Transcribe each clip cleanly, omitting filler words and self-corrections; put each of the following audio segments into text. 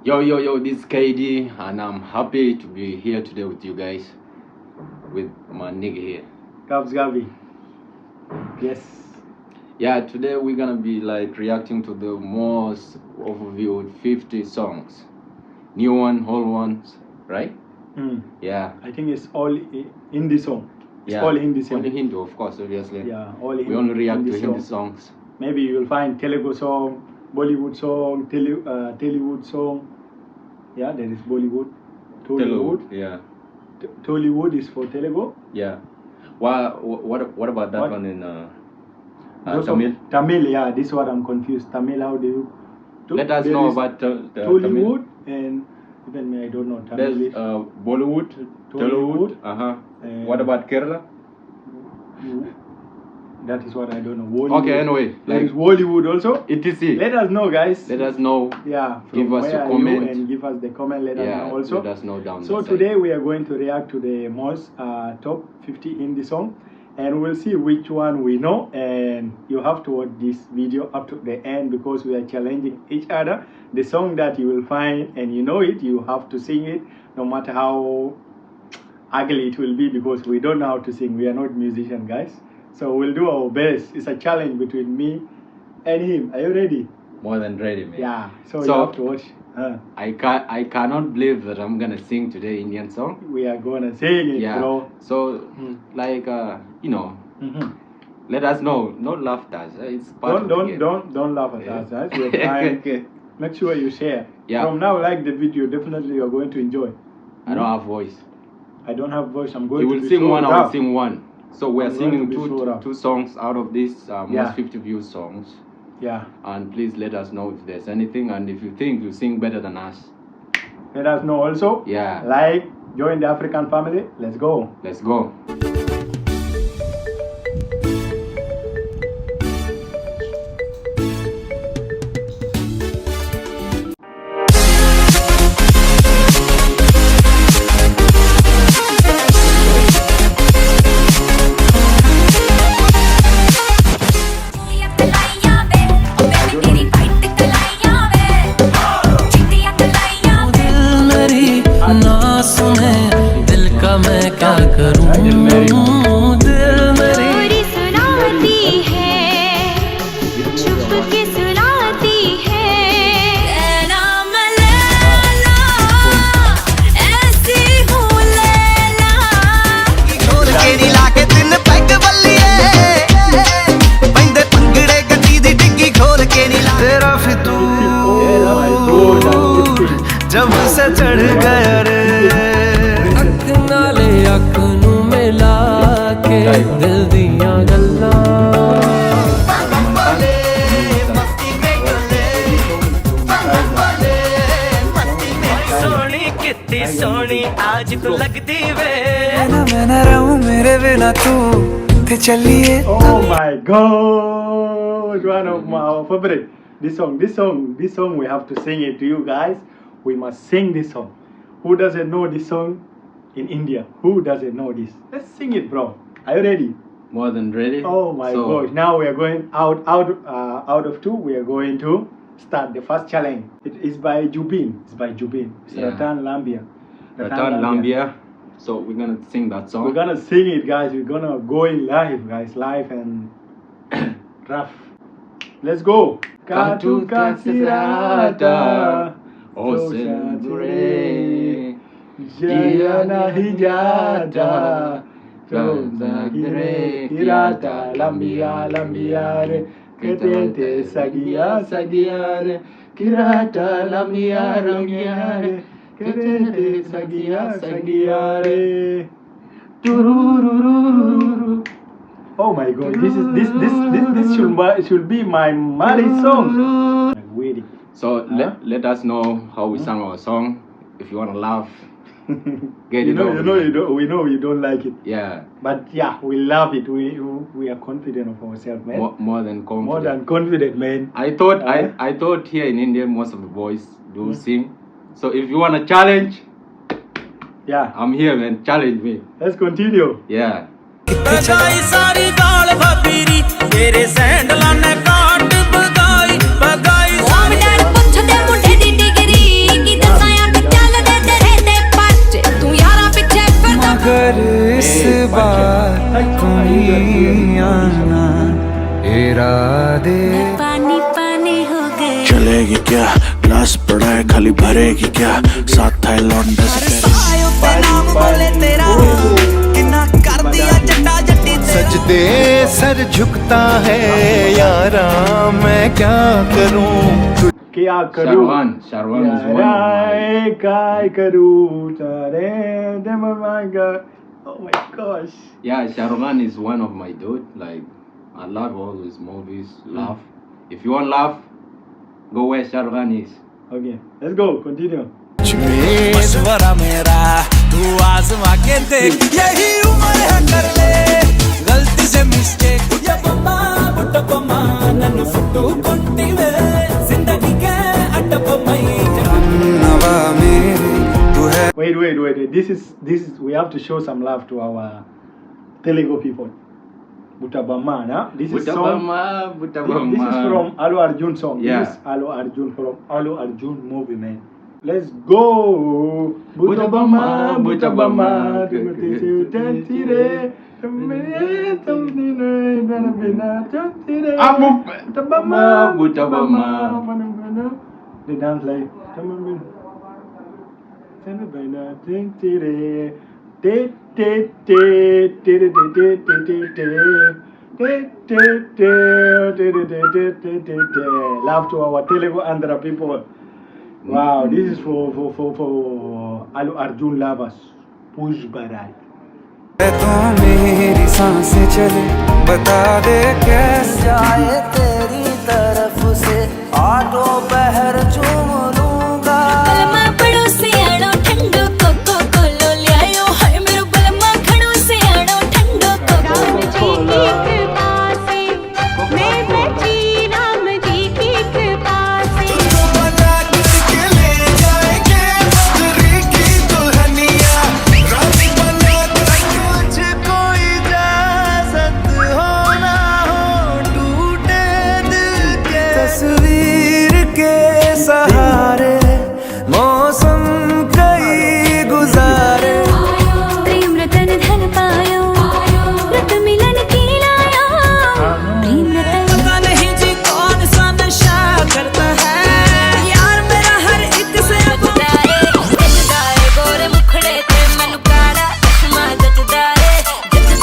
Yo, this is KD, and I'm happy to be here today with you guys, with my nigga here. Gabs, Gabi. Yes. Yeah, today we're gonna be like reacting to the most overviewed 50 songs. New one, old ones, right? Yeah. I think it's all Hindi song. It's all Hindi song. Only Hindi, of course, obviously. Yeah, all Hindi. We only react Hindi to Hindi songs. Maybe you'll find Telugu song, Bollywood song, Tollywood song. Yeah, there is Bollywood. Tollywood. Yeah. Tollywood is for Telugu. Yeah. What about that one in Tamil? Tamil, yeah. This is what I'm confused. Tamil, how do you? Let us know about Tollywood and even me, I don't know. Tamil. There's Bollywood, Tollywood. What about Kerala? That is what I don't know. Bollywood. Okay, anyway. There is Bollywood also. etc. Let us know, guys. Let us know. Yeah. Give us a comment. And give us the comment. Let us know also. Let us know down So today we are going to react to the most top 50 indie song. And we'll see which one we know. And you have to watch this video up to the end because we are challenging each other. The song that you will find and you know it, you have to sing it no matter how ugly it will be because we don't know how to sing. We are not musicians, guys. So we'll do our best. It's a challenge between me and him. Are you ready? More than ready, man. Yeah. So you have to watch. I cannot believe that I'm gonna sing today Indian song. We are gonna sing it, bro. So like let us know. Don't laugh at us. It's part of the game. Don't laugh at us. Right? We're trying. Okay. Make sure you share. Yeah. From now, like the video, definitely you're going to enjoy. I don't have voice. I don't have voice. I'm going you to will be sing so one. rough. I will sing one. So we are singing so two songs out of these most 50 view songs. Yeah. And please let us know if there's anything, and if you think you sing better than us, let us know also. Yeah. Like, join the African family. Let's go. Let's go. जब से चढ़ गया रे अख नाले अख नू मिला के दिल दियां गल्लां सोनी कितनी सोनी आज तो लगती वे मैं ना रहूं मेरे बिना तू ते चलिए Oh my God, one of my favorite. This song we have to sing it to you guys. We must sing this song. Who doesn't know this song in India? Who doesn't know this? Let's sing it, bro. Are you ready? More than ready. Oh my gosh. Now we are going out of two. We are going to start the first challenge. It is by Jubin. It's by Jubin. It's Ratan Lambia. Ratan Lambia. So we're gonna sing that song. We're gonna sing it, guys. We're gonna go in live, guys. Live and rough. Let's go. Katu kasirata Ocean Dure Jana hijada Froza gire Hirata Lambia Lambiare Ketete Sagia Sagiare Kirata Lambia Lambiare Ketete Sagia Sagiare Tururururu. Oh my God! This should be my marriage song. I'm waiting. So let us know how we sang our song. If you wanna laugh, get it over. We know you don't like it. Yeah. But yeah, we love it. We are confident of ourselves, man. More than confident. More than confident, man. I thought here in India most of the boys do sing. So if you wanna challenge, yeah, I'm here, man. Challenge me. Let's continue. Yeah. सारी दाल भाबीरी तेरे सैंडलां ने काट बगाई बगाई गिलास पड़ा है खाली भरेगी क्या साथ था लौंडे से सजदे सर झुकता है यारा मैं क्या करूं क्या करूं Sharwan is one of my. काय करूं तारे my god, oh my gosh. Yeah, Sharwan is one of my dude. Like, I love all his movies. Laugh. If you want laugh, go where Sharwan is. Okay, let's go, continue. मशवरा मेरा तू आजमा के देख यही उम्र है कर ले गलती से मिस्टेक ये बम्मा बुट्टा बम्मा नन्नु फुट्टू कोंटी वे जिंदगी के अटप मई नवा मेरी तू है Wait. This is. We have to show some love to our Telugu people. Butabama, na? This is song. Butabama. This is from Alu Arjun song. Yeah. This is Alu Arjun from Alu Arjun movie, man. Let's go. Butabama. Butabama. They dance like. Love to our Telugu Andhra people. Wow, this is for Alu Arjun lovers. Push Barai. तो मेरी सांसें चले बता दे कैसे जाए तेरी तरफ से आटो पहर चूम लूंगा बलमा पड़ोसी आड़ो ठंडो कोको कोलो ले आयो हाय मेरो बलमा खड़ो से आड़ो ठंडो कोको तस्वीर के सहारे मौसम कई गुजारे प्रेम रतन धन पायो रत मिलन की लायो प्रेम रतन पता नहीं जी कौन सा नशा करता है यार मेरा हर एक से गुदाए जचदाए गोरे मुखड़े ते मैनू काड़ा चश्मा जचदाए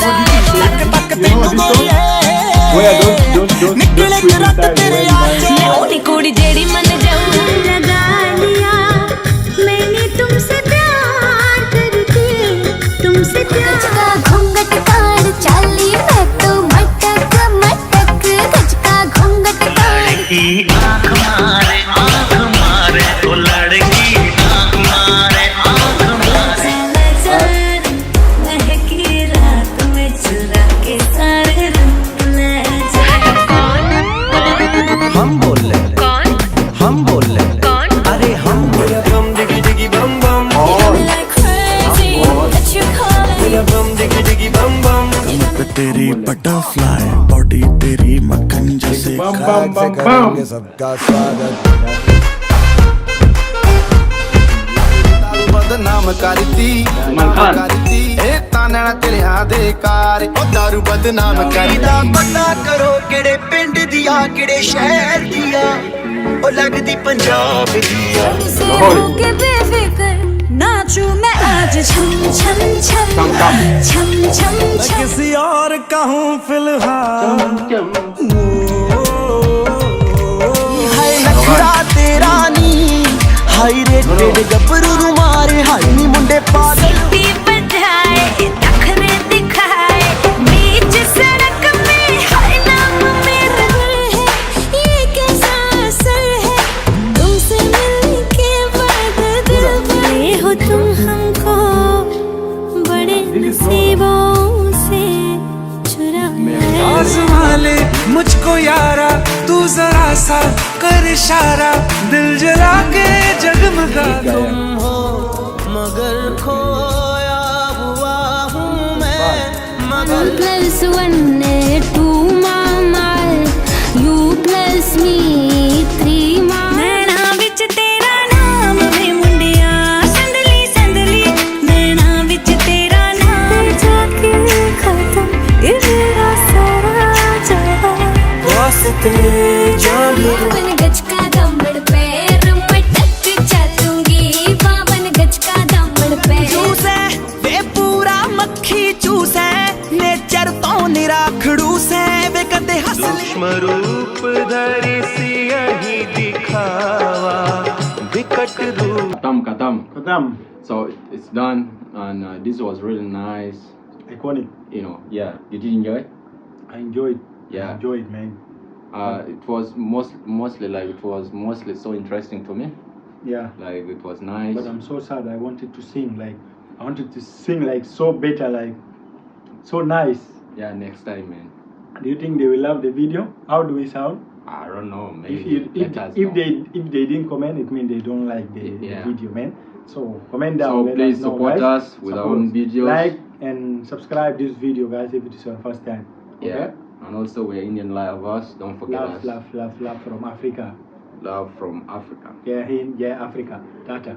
तक तक तेनू गोरे निकले रत तेरे मैं ओनी कुड़ी जेड़ी मन जाऊं लगा लिया मैंने तुमसे प्यार करके तुमसे प्यार का घूंघट काढ़ चाली मैं तो मटक मटक गज का घूंघट काढ़ आँख मारे ओ लड़की आँख मारे महकी रात में चुरा के सारे रूप ले हम बोले कौन हम बोले कौन अरे हम बोले बम डिगी डिगी बम बम बम डिगी डिगी बम बम तेरी बटरफ्लाई बॉडी तेरी मक्खन जैसे Bam. सबका स्वागत बदनाम करती ए ताना तेरे हाथ दे कार ओ दारू बदनाम करदा पता करो केड़े पिंड दिया केड़े शहर दिया ओ लगदी पंजाब दिया होके बेफिक्र नाचू मैं आज छम छम छम छम छम छम किसी और का हूँ फिलहाल हाय नखरा तेरा नी हाय रेटेड गबरू मारे हाय नी मुंडे पागल सीटी बजाए नखरे दिखाए बीच सड़क में हाय नाम मेरा है ये कैसा असर है तुमसे मिलके बाद दिल भरे हो तुम हमको बड़े नसीबों से चुरा आज़मा ले मुझको यारा तू जरा सा कर इशारा दिल जला के जगमगा तुम हो मगर खोया हुआ हूँ मैं मगर +1 मामा you plus me 3 मामा नैना विच तेरा नाम वे मुंडिया संदली संदली नैना विच तेरा नाम जाके खत्म ये मेरा सारा जहां वास्ते जाने मन गज का दंबड़ पैर मट विकट रूप Katam. Kadam, So it's done, and this was really nice. iconic. You know, yeah. Did you enjoy it? I enjoyed. Yeah. I enjoyed, man. It was mostly so interesting to me. Yeah. Like it was nice. But I'm so sad. I wanted to sing like so better, like so nice. Yeah, next time, man. Do you think they will love the video? How do we sound? I don't know. Maybe If they didn't comment, it means they don't like the video, man. So comment down. So let please us know, support guys. us with our own videos. Like and subscribe this video, guys, if it is your first time. Yeah. Okay? And also we're Indian lovers. Don't forget us. Love from Africa. Love from Africa. Yeah, Africa. Tata.